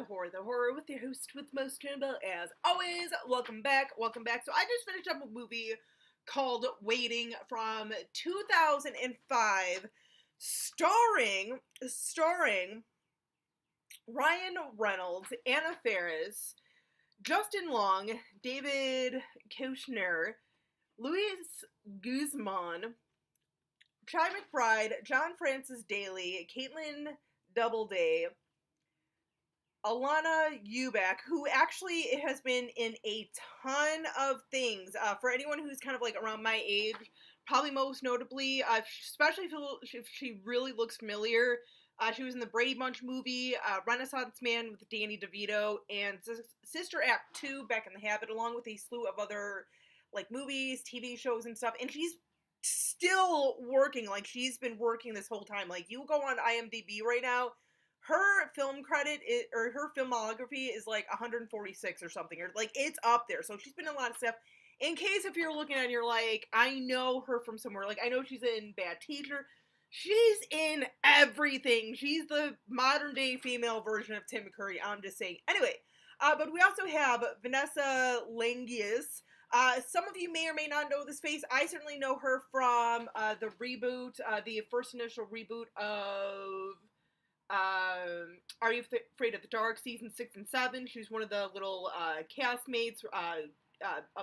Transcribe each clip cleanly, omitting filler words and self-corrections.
The Horror with your host with most Turnbull. As always, welcome back. So I just finished up a movie called Waiting from 2005, starring Ryan Reynolds, Anna Faris, Justin Long, David Koechner, Luis Guzman, Chai McBride, John Francis Daly, Caitlin Doubleday, Alana Eubank, who actually has been in a ton of things. For anyone who's kind of like around my age, probably most notably, especially if she really looks familiar, she was in the Brady Bunch movie, Renaissance Man with Danny DeVito, and Sister Act 2, Back in the Habit, along with a slew of other like movies, TV shows, and stuff. And she's still working. Like, she's been working this whole time. Like, you go on IMDb right now, her film credit or her filmography is like 146 or something, or like it's up there. So she's been in a lot of stuff. In case if you're looking at it and you're like, I know her from somewhere. Like, I know she's in Bad Teacher. She's in everything. She's the modern day female version of Tim McCurry. I'm just saying. Anyway, but we also have Vanessa Lengius. Some of you may or may not know this face. I certainly know her from the reboot, the first initial reboot of Are You Afraid of the Dark, season 6 and 7. She was one of the little castmates of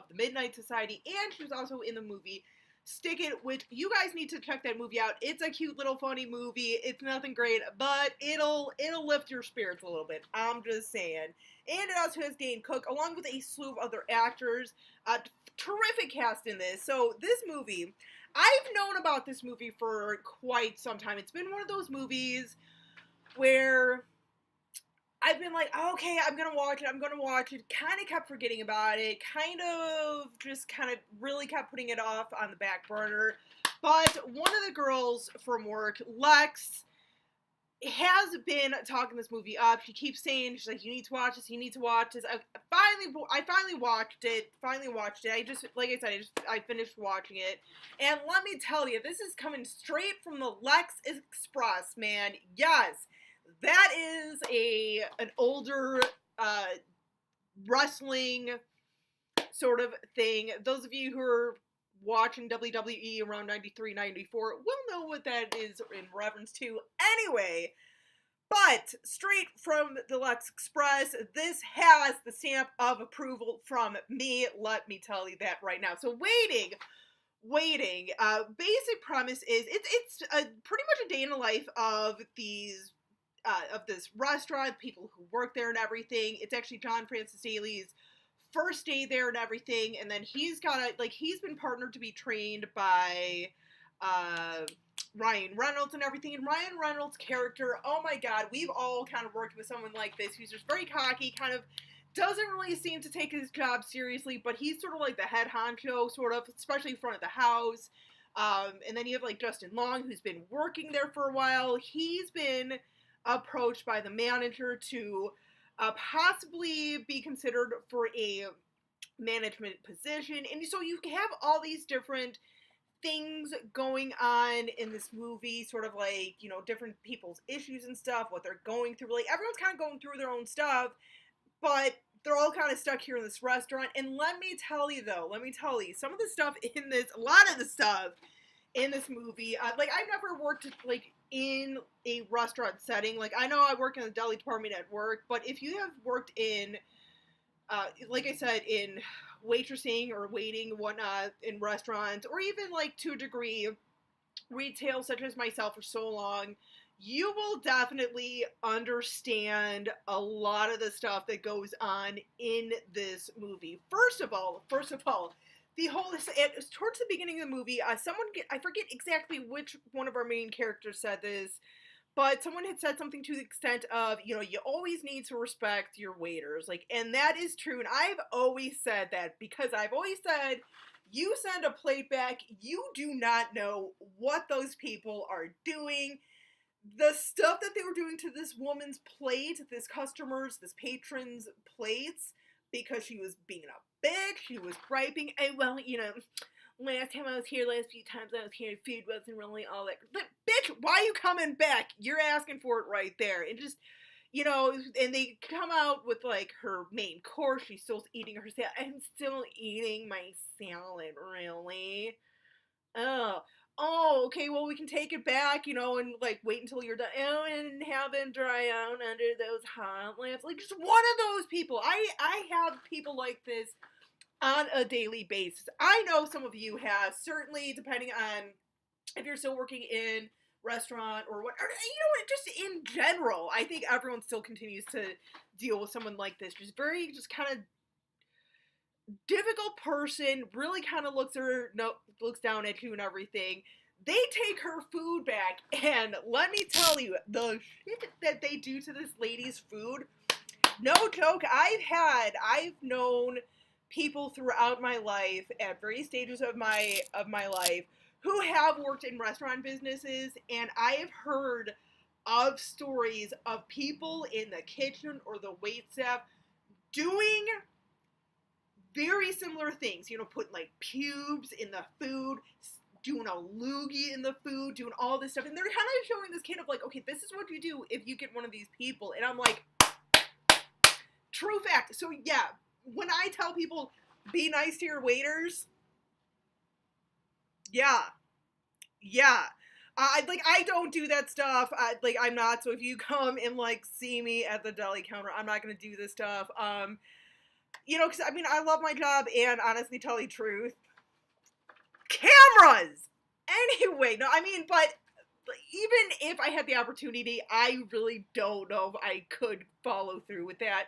the Midnight Society, and she was also in the movie Stick It, which you guys need to check that movie out. It's a cute little funny movie. It's nothing great, but it'll lift your spirits a little bit. I'm just saying. And it also has Dane Cook, along with a slew of other actors. Terrific cast in this. So this movie, I've known about this movie for quite some time. It's been one of those movies where I've been like, okay, I'm gonna watch it, kind of kept forgetting about it, kind of really kept putting it off on the back burner, but one of the girls from work, Lex, has been talking this movie up. She keeps saying, she's like, you need to watch this, I finally watched it, I finished watching it, and let me tell you, this is coming straight from the Lex Express, man. Yes, that is an older wrestling sort of thing. Those of you who are watching WWE around 93, 94 will know what that is in reference to. Anyway, but straight from the Lex Express, this has the stamp of approval from me. Let me tell you that right now. So Waiting. Basic premise is it's pretty much a day in the life of this restaurant, people who work there and everything. It's actually John Francis Daly's first day there and everything, and then he's been partnered to be trained by Ryan Reynolds and everything, and Ryan Reynolds' character, oh my god, we've all kind of worked with someone like this who's just very cocky, kind of doesn't really seem to take his job seriously, but he's sort of like the head honcho, sort of, especially in front of the house. And then you have like Justin Long, who's been working there for a while. He's been approached by the manager to possibly be considered for a management position. And so you have all these different things going on in this movie, sort of like, you know, different people's issues and stuff, what they're going through. Like, everyone's kind of going through their own stuff, but they're all kind of stuck here in this restaurant. And let me tell you, some of the stuff in this, a lot of the stuff in this movie, like, I've never worked, like, in a restaurant setting. Like, I know I work in the deli department at work, but if you have worked in, like I said, in waitressing or waiting and whatnot in restaurants, or even, like, to a degree, retail, such as myself, for so long, you will definitely understand a lot of the stuff that goes on in this movie. First of all, the whole, towards the beginning of the movie, I forget exactly which one of our main characters said this, but someone had said something to the extent of, you know, you always need to respect your waiters, like, and that is true, and I've always said that, because I've always said, you send a plate back, you do not know what those people are doing. The stuff that they were doing to this woman's plate, this patron's plates, because she was being a bitch, she was griping, and well, you know, last few times I was here, food wasn't really all that, but bitch, why are you coming back? You're asking for it right there. And just, you know, and they come out with like her main course. She's still eating her salad. I'm still eating my salad, really. Oh, oh, okay. Well, we can take it back, you know, and like wait until you're done. Oh, and have it dry out under those hot lamps. Like just one of those people. I have people like this on a daily basis. I know some of you have, certainly depending on if you're still working in restaurant or what, or, you know, just in general. I think everyone still continues to deal with someone like this. Just very, just kind of difficult person, really kind of looks her, no, looks down at you and everything. They take her food back, and let me tell you, the shit that they do to this lady's food, no joke. I've known people throughout my life at various stages of my life who have worked in restaurant businesses, and I have heard of stories of people in the kitchen or the wait staff doing very similar things, you know, putting like pubes in the food, doing a loogie in the food, doing all this stuff. And they're kind of showing this kid of like, okay, this is what you do if you get one of these people. And I'm like, true fact. So yeah, when I tell people be nice to your waiters, yeah, yeah. I don't do that stuff. I'm not. So if you come and like see me at the deli counter, I'm not gonna do this stuff. You know, because I mean, I love my job, and honestly, tell the truth, cameras. Anyway, no, I mean, but even if I had the opportunity, I really don't know if I could follow through with that.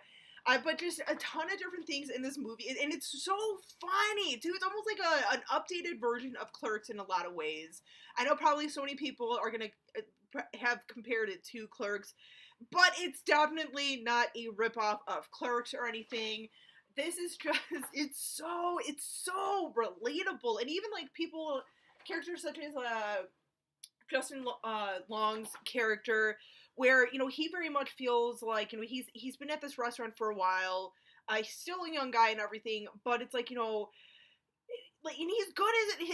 But just a ton of different things in this movie, and it's so funny, dude. It's almost like an updated version of Clerks in a lot of ways. I know probably so many people are gonna have compared it to Clerks, but it's definitely not a ripoff of Clerks or anything. This is just, it's so relatable, and even like people, characters such as Justin Long's character, where you know he very much feels like, you know, he's been at this restaurant for a while. He's still a young guy and everything, but it's like, you know, like, and he's good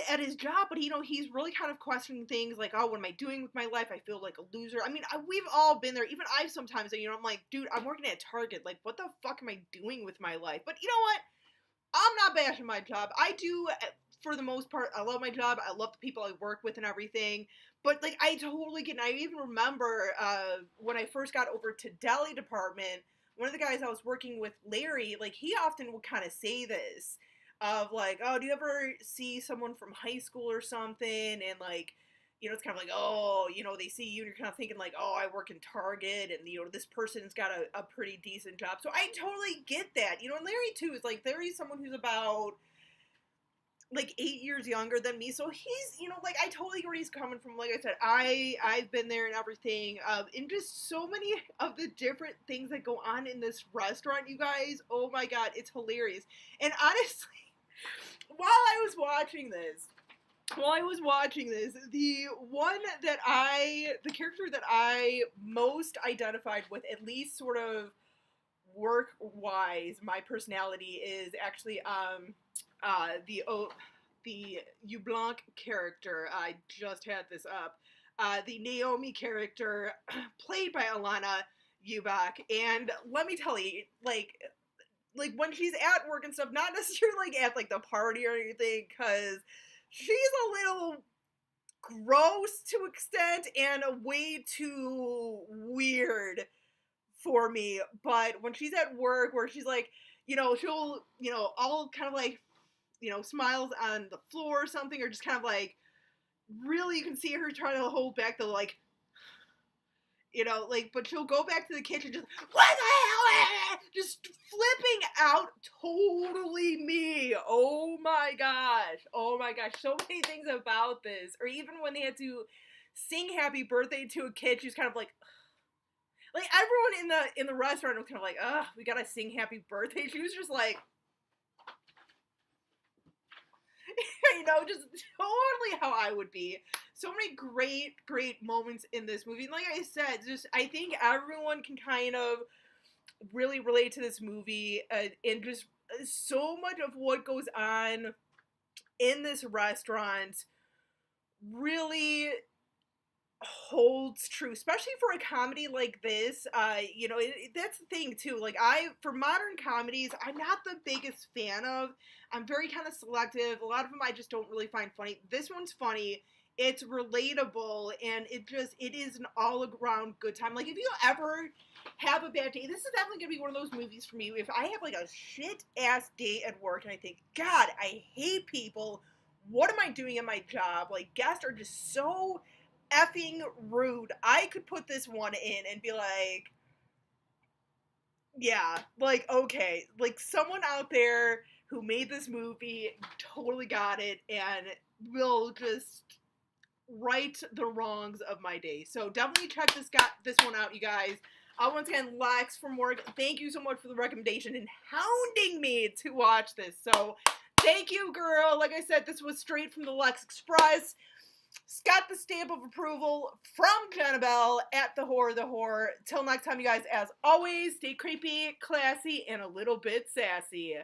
at his job, but you know, he's really kind of questioning things like, oh, what am I doing with my life? I feel like a loser. I mean, we've all been there. Even I sometimes, you know, I'm like, dude, I'm working at Target. Like, what the fuck am I doing with my life? But you know what? I'm not bashing my job. I do, for the most part. I love my job. I love the people I work with and everything. But like, I totally get. And I even remember when I first got over to deli department, one of the guys I was working with, Larry, like he often would kind of say this of like, oh, do you ever see someone from high school or something, and like, you know, it's kind of like, oh, you know, they see you and you're kind of thinking like, oh, I work in Target, and you know, this person's got a pretty decent job. So I totally get that, you know. And Larry too is like, Larry's someone who's about like 8 years younger than me, so he's, you know, like, I totally get where he's coming from. Like I said, I've been there and everything, and just so many of the different things that go on in this restaurant, you guys. Oh my god, it's hilarious. And honestly, while I was watching this, the character that I most identified with, at least sort of work wise, my personality, is actually the Ublanc character. I just had this up. The Naomi character, played by Alana Ubach, and let me tell you, like when she's at work and stuff, not necessarily like at like the party or anything, because she's a little gross to an extent and a way too weird for me. But when she's at work, where she's like, you know, she'll, you know, all kind of like, you know, smiles on the floor or something, or just kind of like, really, you can see her trying to hold back the like, you know, like, but she'll go back to the kitchen, just, what the hell, just flipping out, totally me. Oh my gosh, so many things about this. Or even when they had to sing happy birthday to a kid, she's kind of like everyone in the restaurant was kind of like, ugh, we gotta sing happy birthday. She was just like, you know, just totally how I would be. So many great moments in this movie. And like I said, just, I think everyone can kind of really relate to this movie, and just so much of what goes on in this restaurant really holds true, especially for a comedy like this. That's the thing too. Like for modern comedies, I'm not the biggest fan of. I'm very kind of selective. A lot of them I just don't really find funny. This one's funny. It's relatable, and it is an all around good time. Like if you ever have a bad day, this is definitely gonna be one of those movies for me. If I have like a shit ass day at work and I think, God, I hate people. What am I doing at my job? Like guests are just so effing rude. I could put this one in and be like, yeah, like, okay, like someone out there who made this movie totally got it and will just right the wrongs of my day. So definitely check this one out, you guys. Once again, Lex from work, thank you so much for the recommendation and hounding me to watch this. So thank you, girl. Like I said, this was straight from the Lex Express. It's got the stamp of approval from Jennabelle at The Horror. Till next time, you guys, as always, stay creepy, classy, and a little bit sassy.